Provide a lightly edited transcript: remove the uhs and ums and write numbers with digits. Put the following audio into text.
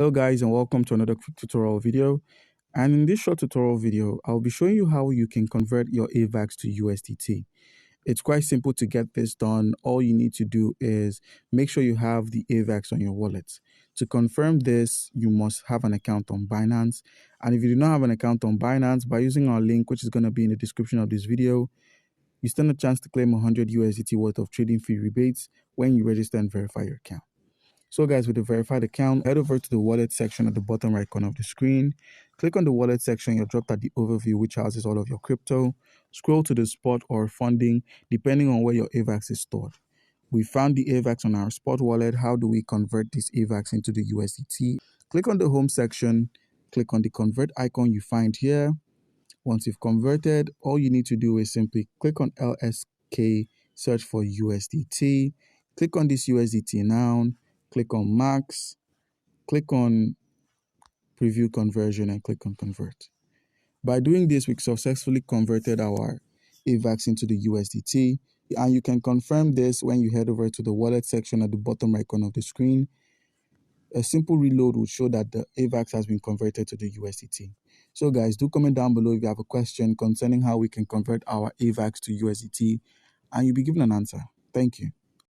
Hello guys, and welcome to another quick tutorial video. And in this short tutorial video, I'll be showing you how you can convert your AVAX to USDT. It's quite simple to get this done. All you need to do is make sure you have the AVAX on your wallet. To confirm this, you must have an account on Binance. And if you do not have an account on Binance, by using our link, which is going to be in the description of this video, you stand a chance to claim 100 USDT worth of trading fee rebates when you register and verify your account. So guys, with the verified account, head over to the wallet section at the bottom right corner of the screen. Click on the wallet section. You're dropped at the overview, which houses all of your crypto. Scroll to the spot or funding, depending on where your AVAX is stored. We found the AVAX on our spot wallet. How do we convert this AVAX into the USDT? Click on the home section. Click on the convert icon you find here. Once you've converted, all you need to do is simply click on LSK, search for USDT. Click on this USDT now. Click on max, click on preview conversion, and click on convert. By doing this, we successfully converted our AVAX into the USDT, and you can confirm this when you head over to the wallet section at the bottom right corner of the screen. A simple reload will show that the AVAX has been converted to the USDT. So guys, do comment down below if you have a question concerning how we can convert our AVAX to USDT, and you'll be given an answer. Thank you.